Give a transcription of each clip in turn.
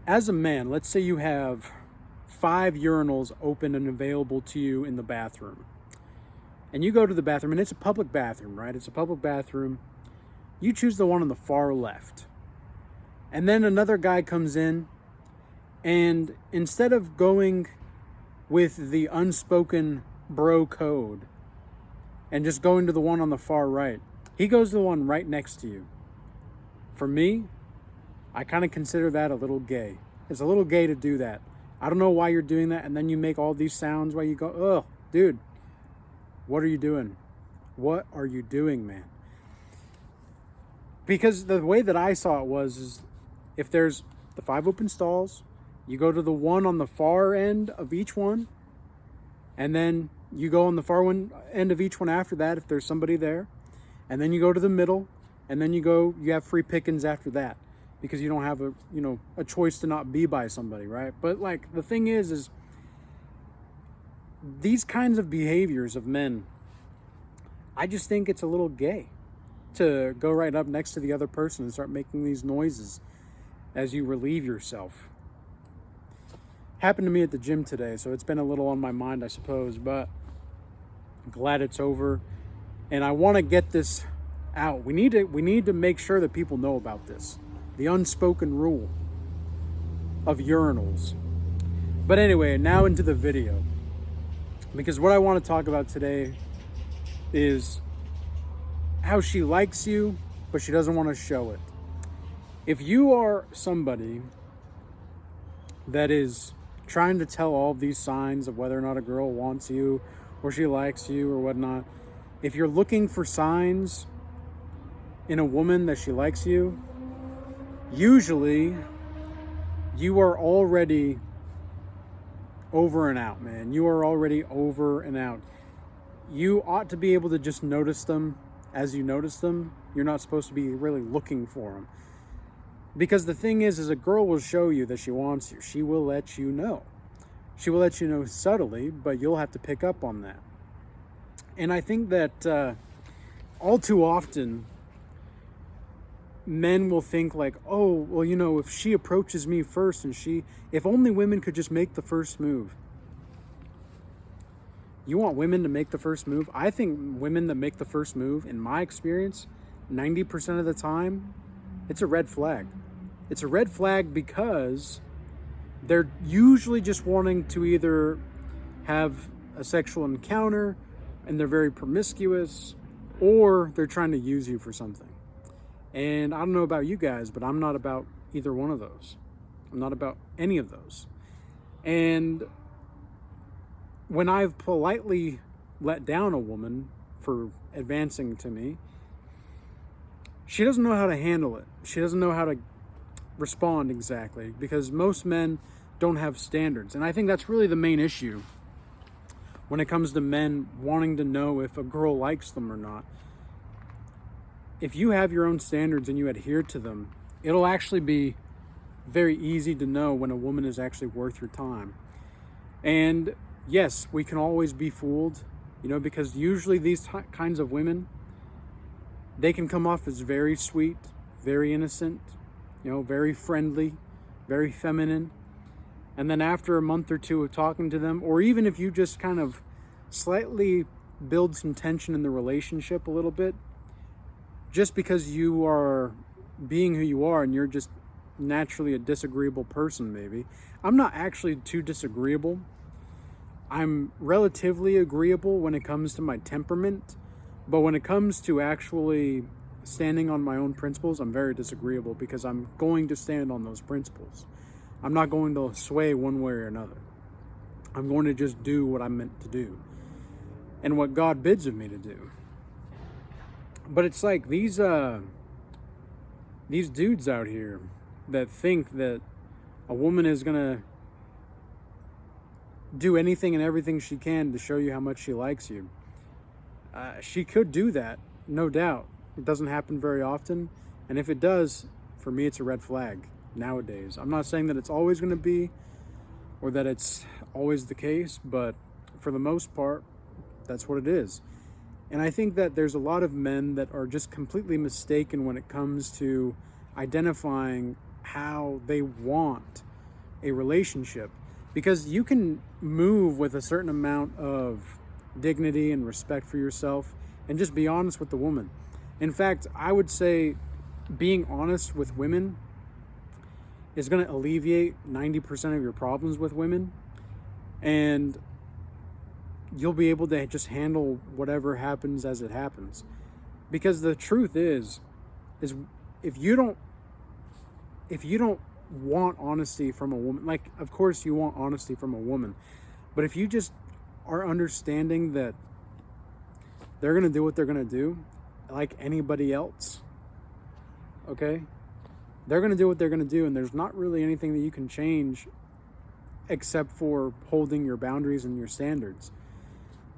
as a man, let's say you have 5 urinals open and available to you in the bathroom. And you go to the bathroom, and it's a public bathroom, right? It's a public bathroom. You choose the one on the far left. And then another guy comes in, and instead of going with the unspoken bro code and just going to the one on the far right, he goes to the one right next to you. For me, I kind of consider that a little gay. It's a little gay to do that. I don't know why you're doing that, and then you make all these sounds while you go, oh, dude, what are you doing? What are you doing, man? Because the way that I saw it is if there's the 5 open stalls, you go to the one on the far end of each one, and then you go on the far end of each one after that if there's somebody there, and then you go to the middle, and then you have free pickings after that because you don't have a choice to not be by somebody, right? But like the thing is these kinds of behaviors of men, I just think it's a little gay to go right up next to the other person and start making these noises as you relieve yourself. Happened to me at the gym today, so it's been a little on my mind, I suppose, but I'm glad it's over. And I want to get this out. We need to make sure that people know about this. The unspoken rule of urinals. But anyway, now into the video. Because what I want to talk about today is how she likes you, but she doesn't want to show it. If you are somebody that is trying to tell all of these signs of whether or not a girl wants you or she likes you or whatnot, if you're looking for signs in a woman that she likes you, usually you are already over and out, man. You are already over and out. You ought to be able to just notice them as you notice them. You're not supposed to be really looking for them. Because the thing is a girl will show you that she wants you. She will let you know. She will let you know subtly, but you'll have to pick up on that. And I think that all too often, men will think like, oh, well, if she approaches me first if only women could just make the first move. You want women to make the first move? I think women that make the first move, in my experience, 90% of the time, it's a red flag. It's a red flag because they're usually just wanting to either have a sexual encounter and they're very promiscuous, or they're trying to use you for something. And I don't know about you guys, but I'm not about either one of those. I'm not about any of those. And when I've politely let down a woman for advancing to me, she doesn't know how to handle it. She doesn't know how to respond exactly, because most men don't have standards. And I think that's really the main issue when it comes to men wanting to know if a girl likes them or not. If you have your own standards and you adhere to them, it'll actually be very easy to know when a woman is actually worth your time. And yes, we can always be fooled, because usually these kinds of women, they can come off as very sweet, very innocent, very friendly, very feminine. And then after a month or two of talking to them, or even if you just kind of slightly build some tension in the relationship a little bit, just because you are being who you are and you're just naturally a disagreeable person, maybe. I'm not actually too disagreeable. I'm relatively agreeable when it comes to my temperament, but when it comes to actually standing on my own principles, I'm very disagreeable because I'm going to stand on those principles. I'm not going to sway one way or another. I'm going to just do what I'm meant to do and what God bids of me to do. But it's like these dudes out here that think that a woman is gonna do anything and everything she can to show you how much she likes you. She could do that, no doubt. It doesn't happen very often, and if it does, for me, it's a red flag nowadays. I'm not saying that it's always going to be, or that it's always the case, but for the most part, that's what it is. And I think that there's a lot of men that are just completely mistaken when it comes to identifying how they want a relationship, because you can move with a certain amount of dignity and respect for yourself and just be honest with the woman. In fact, I would say being honest with women is going to alleviate 90% of your problems with women, and you'll be able to just handle whatever happens as it happens. Because the truth is if you don't want honesty from a woman, like, of course you want honesty from a woman, but if you just are understanding that they're going to do what they're going to do like anybody else, okay? They're going to do what they're going to do, and there's not really anything that you can change except for holding your boundaries and your standards.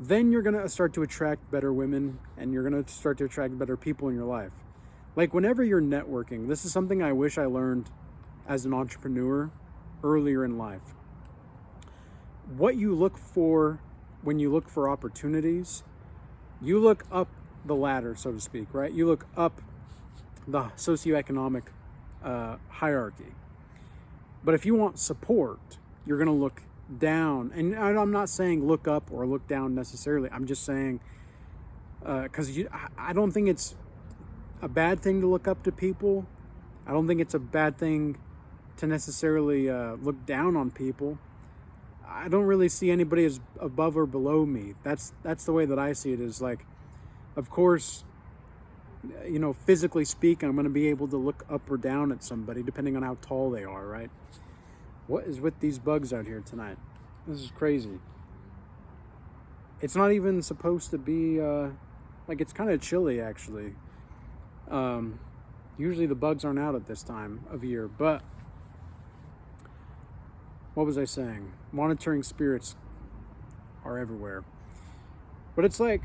Then you're going to start to attract better women, and you're going to start to attract better people in your life. Like, whenever you're networking, this is something I wish I learned as an entrepreneur earlier in life. What you look for when you look for opportunities, you look up the ladder, so to speak, right? You look up the socioeconomic hierarchy. But if you want support, you're going to look down. And I'm not saying look up or look down necessarily. I'm just saying, because I don't think it's a bad thing to look up to people. I don't think it's a bad thing to necessarily look down on people. I don't really see anybody as above or below me. That's the way that I see it, is like, of course, you know, physically speaking, I'm going to be able to look up or down at somebody depending on how tall they are, right? What is with these bugs out here tonight? This is crazy. It's not even supposed to be, like, it's kind of chilly, actually. Usually the bugs aren't out at this time of year, but what was I saying? Monitoring spirits are everywhere. But it's like,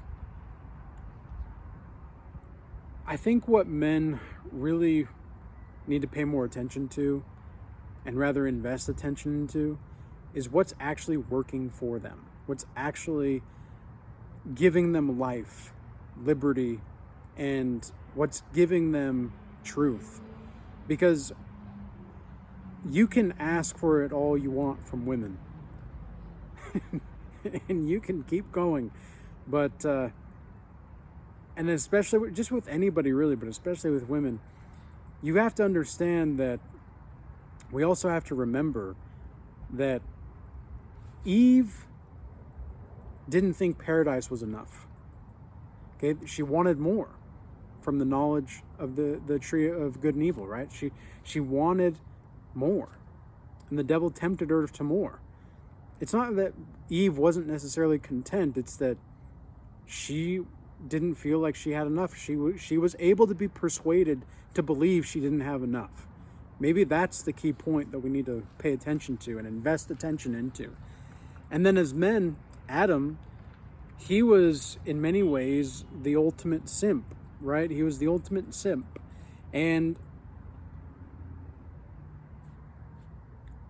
I think what men really need to pay more attention to, and rather invest attention into, is what's actually working for them. What's actually giving them life, liberty, and what's giving them truth. Because you can ask for it all you want from women. And you can keep going. But, and especially just with anybody really, but especially with women, you have to understand that we also have to remember that Eve didn't think paradise was enough. Okay, she wanted more from the knowledge of the tree of good and evil, right? She wanted more, and the devil tempted her to more. It's not that Eve wasn't necessarily content, it's that she didn't feel like she had enough. She was able to be persuaded to believe she didn't have enough. Maybe that's the key point that we need to pay attention to and invest attention into. And then as men, Adam, he was in many ways the ultimate simp, right? He was the ultimate simp. And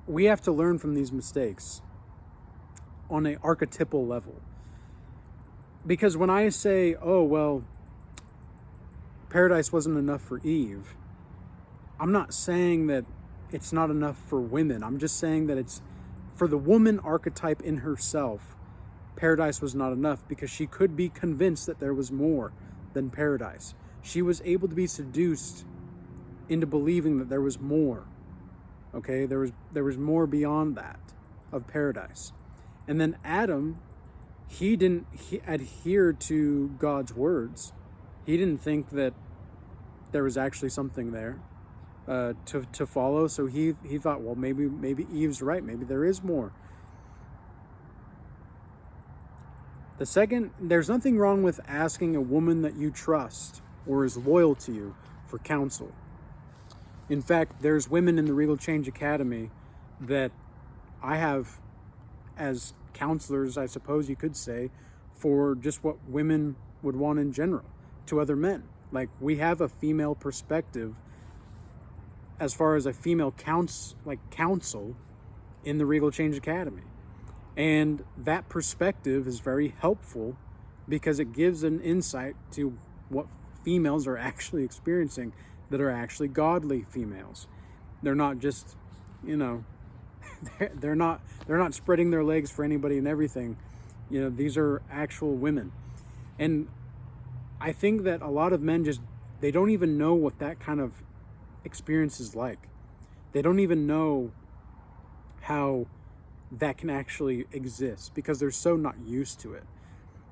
we have to learn from these mistakes on an archetypal level. Because when I say, oh, well, paradise wasn't enough for Eve, I'm not saying that it's not enough for women. I'm just saying that it's for the woman archetype in herself. Paradise was not enough because she could be convinced that there was more than paradise. She was able to be seduced into believing that there was more. Okay, there was more beyond that of paradise. And then Adam, he adhered to God's words. He didn't think that there was actually something there to follow. So he thought, well, maybe Eve's right. Maybe there is more. The second, there's nothing wrong with asking a woman that you trust or is loyal to you for counsel. In fact, there's women in the Regal Change Academy that I have as counselors, I suppose you could say, for just what women would want in general to other men. Like, we have a female perspective as far as a female counsel in the Regal Change Academy. And that perspective is very helpful because it gives an insight to what females are actually experiencing that are actually godly females. They're not just, they're not spreading their legs for anybody and everything. You know, these are actual women. And I think that a lot of men they don't even know what that kind of experience is like. They don't even know how that can actually exist because they're so not used to it.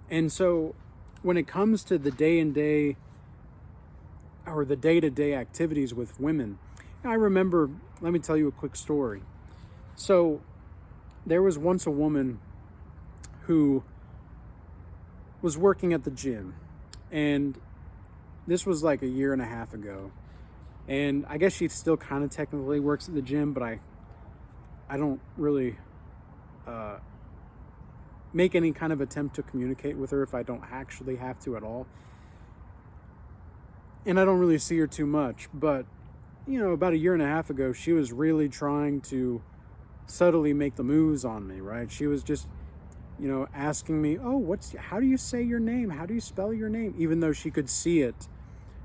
And so when it comes to the day-to-day activities with women, I remember, let me tell you a quick story. So there was once a woman who was working at the gym, and this was like a year and a half ago. And I guess she still kind of technically works at the gym, but I don't really make any kind of attempt to communicate with her if I don't actually have to at all. And I don't really see her too much, but you know, about a year and a half ago, she was really trying to subtly make the moves on me, right? She was just, you know, asking me, oh, how do you say your name? How do you spell your name? Even though she could see it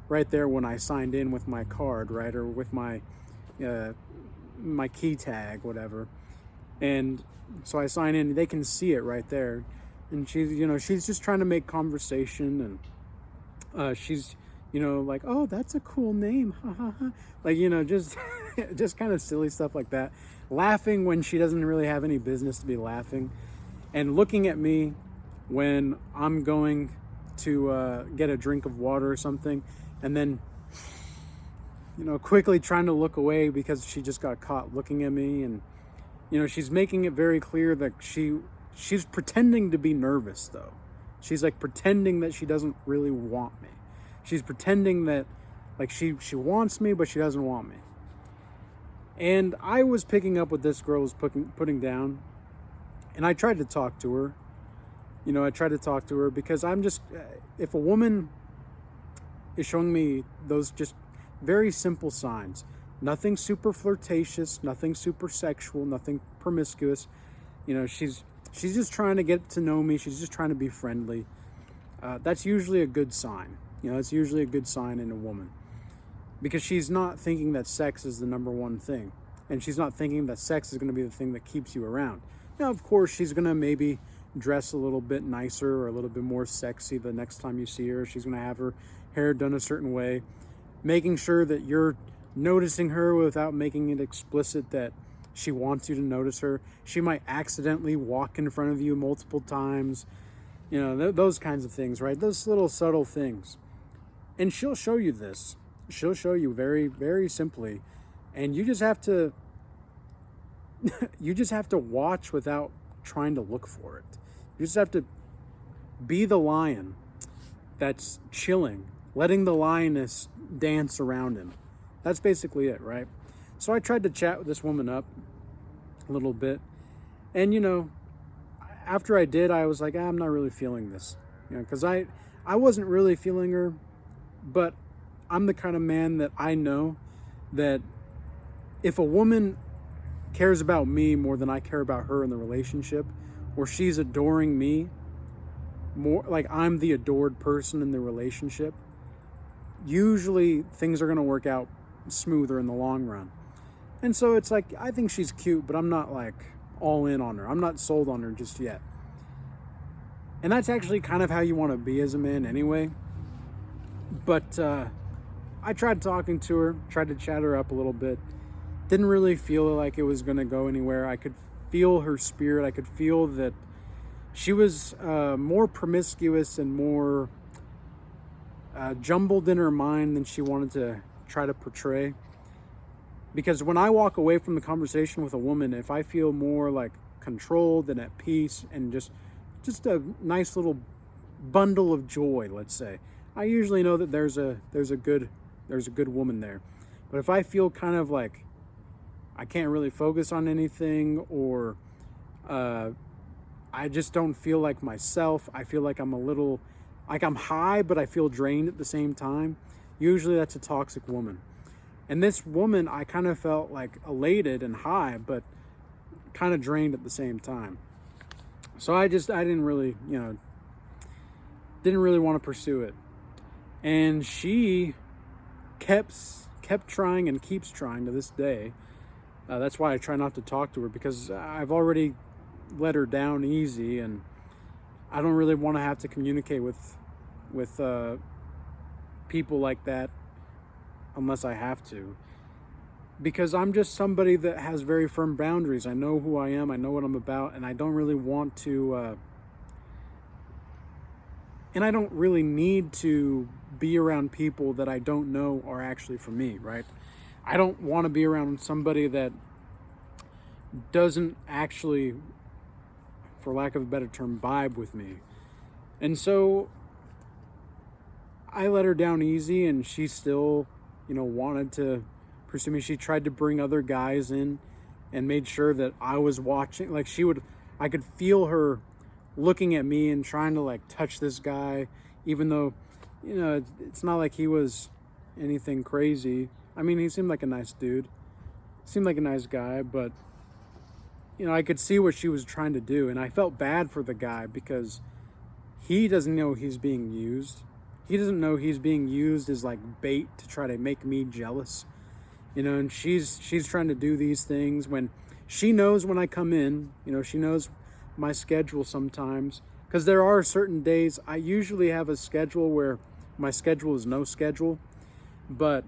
right there when I signed in with my card, right? Or with my key tag, whatever. And so I sign in, they can see it right there. And she's just trying to make conversation, and she's, you know, like, oh, that's a cool name. Ha ha ha. Like, you know, just kind of silly stuff like that. Laughing when she doesn't really have any business to be laughing. And looking at me when I'm going to get a drink of water or something. And then, you know, quickly trying to look away because she just got caught looking at me. And, you know, she's making it very clear that she's pretending to be nervous, though. She's like pretending that she doesn't really want me. She's pretending that like she wants me, but she doesn't want me. And I was picking up what this girl was putting down, and I tried to talk to her. You know, I tried to talk to her because I'm just, if a woman is showing me those just very simple signs, nothing super flirtatious, nothing super sexual, nothing promiscuous, you know, she's just trying to get to know me. She's just trying to be friendly. That's usually a good sign. You know, it's usually a good sign in a woman, because she's not thinking that sex is the number one thing, and she's not thinking that sex is going to be the thing that keeps you around. Now, of course, she's going to maybe dress a little bit nicer or a little bit more sexy the next time you see her. She's going to have her hair done a certain way, making sure that you're noticing her without making it explicit that she wants you to notice her. She might accidentally walk in front of you multiple times, you know, those kinds of things, right? Those little subtle things. And she'll show you this. She'll show you very, very simply. And you just have to watch without trying to look for it. You just have to be the lion that's chilling, letting the lioness dance around him. That's basically it, right? So I tried to chat with this woman up a little bit. And, you know, after I did, I was like, I'm not really feeling this. You know, because I wasn't really feeling her, but I'm the kind of man that I know that if a woman cares about me more than I care about her in the relationship, or she's adoring me more, like I'm the adored person in the relationship, usually things are going to work out smoother in the long run. And so it's like, I think she's cute, but I'm not like all in on her. I'm not sold on her just yet. And that's actually kind of how you want to be as a man anyway. But I tried talking to her, tried to chat her up a little bit. Didn't really feel like it was going to go anywhere. I could feel her spirit. I could feel that she was more promiscuous and more jumbled in her mind than she wanted to try to portray. Because when I walk away from the conversation with a woman, if I feel more like controlled and at peace and just a nice little bundle of joy, let's say, I usually know that there's a good woman there. But if I feel kind of like I can't really focus on anything, or I just don't feel like myself, I feel like I'm a little, like I'm high, but I feel drained at the same time, usually that's a toxic woman. And this woman, I kind of felt like elated and high, but kind of drained at the same time. So I didn't really, didn't really want to pursue it. And she kept trying and keeps trying to this day That's why I try not to talk to her, because I've already let her down easy, and I don't really want to have to communicate with people like that unless I have to, because I'm just somebody that has very firm boundaries. I know who I am, I know what I'm about, and I don't really want to and I don't really need to be around people that I don't know are actually for me, right? I don't want to be around somebody that doesn't actually, for lack of a better term, vibe with me. And so I let her down easy, and she still, wanted to pursue me. She tried to bring other guys in and made sure that I was watching. Like, I could feel her looking at me and trying to like touch this guy, even though, it's not like he was anything crazy. I mean, he seemed like a nice dude, seemed like a nice guy, but I could see what she was trying to do, and I felt bad for the guy because he doesn't know he's being used. He doesn't know he's being used as like bait to try to make me jealous, and she's trying to do these things when she knows when I come in, she knows my schedule sometimes, because there are certain days. I usually have a schedule where my schedule is no schedule, but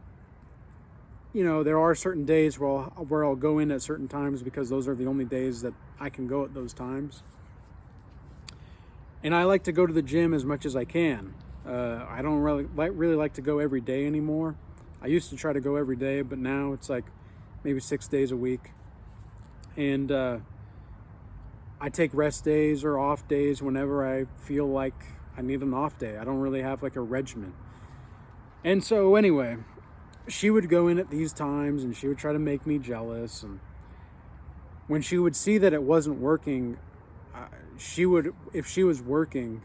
there are certain days where I'll go in at certain times because those are the only days that I can go at those times. And I like to go to the gym as much as I can. I don't really like to go every day anymore. I used to try to go every day, but now it's like maybe 6 days a week. And I take rest days or off days whenever I feel like I need an off day. I don't really have like a regimen. And so anyway, she would go in at these times and she would try to make me jealous. And when she would see that it wasn't working, if she was working,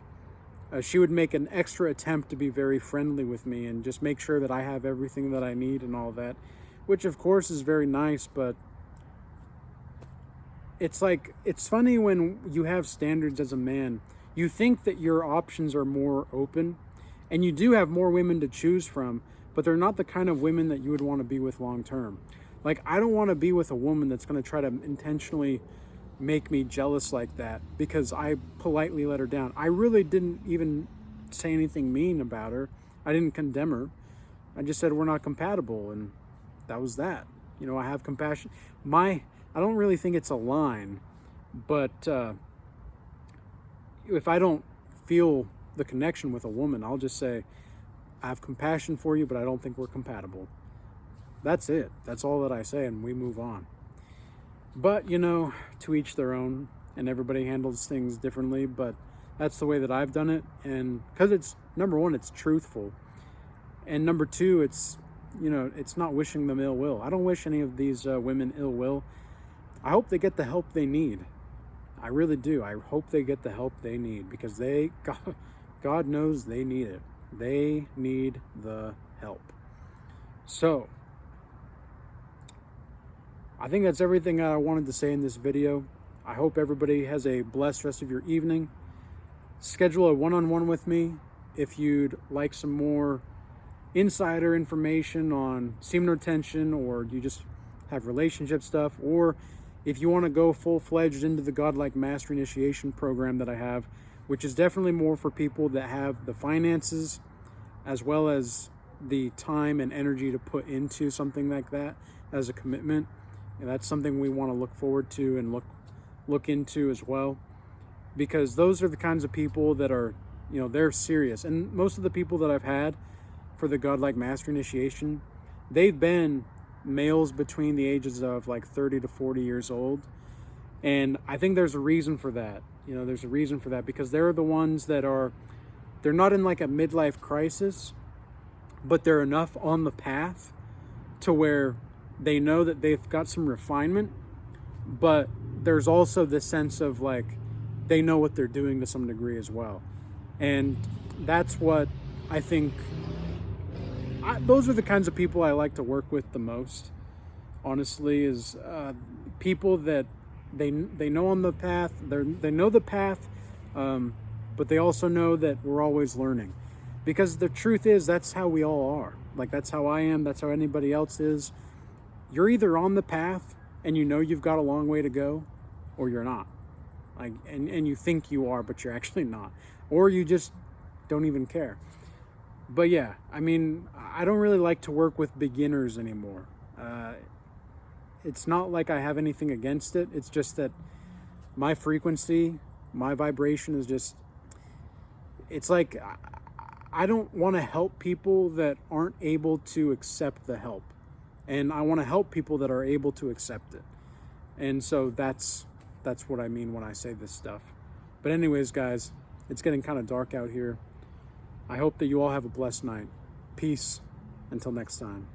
she would make an extra attempt to be very friendly with me and just make sure that I have everything that I need and all that, which of course is very nice, but it's funny when you have standards as a man. You think that your options are more open, and you do have more women to choose from, but they're not the kind of women that you would want to be with long term. Like, I don't want to be with a woman that's going to try to intentionally make me jealous like that because I politely let her down. I really didn't even say anything mean about her. I didn't condemn her. I just said we're not compatible, and that was that. I have compassion. I don't really think it's a line, but if I don't feel the connection with a woman, I'll just say, I have compassion for you, but I don't think we're compatible. That's it. That's all that I say, and we move on. But, to each their own, and everybody handles things differently, but that's the way that I've done it. And because it's, number one, it's truthful. And number two, it's not wishing them ill will. I don't wish any of these women ill will. I hope they get the help they need. I really do. I hope they get the help they need, because God knows they need it. They need the help. So, I think that's everything I wanted to say in this video. I hope everybody has a blessed rest of your evening. Schedule a one-on-one with me if you'd like some more insider information on semen retention, or you just have relationship stuff, or if you want to go full-fledged into the Godlike Master Initiation program that I have, which is definitely more for people that have the finances as well as the time and energy to put into something like that as a commitment. And that's something we want to look forward to and look into as well, because those are the kinds of people that are, they're serious. And most of the people that I've had for the Godlike Master Initiation, they've been males between the ages of like 30 to 40 years old. And I think there's a reason for that. There's a reason for that, because they're the ones that they're not in like a midlife crisis, but they're enough on the path to where they know that they've got some refinement, but there's also this sense of like, they know what they're doing to some degree as well. And that's what I think, those are the kinds of people I like to work with the most, honestly, is people that they know on the path, they know the path, but they also know that we're always learning. Because the truth is, that's how we all are. Like, that's how I am, that's how anybody else is. You're either on the path and you know you've got a long way to go, or you're not. Like, and you think you are, but you're actually not. Or you just don't even care. But yeah, I mean, I don't really like to work with beginners anymore. It's not like I have anything against it. It's just that my frequency, my vibration is just, it's like, I don't want to help people that aren't able to accept the help. And I want to help people that are able to accept it. And so that's what I mean when I say this stuff. But anyways, guys, it's getting kind of dark out here. I hope that you all have a blessed night. Peace. Until next time.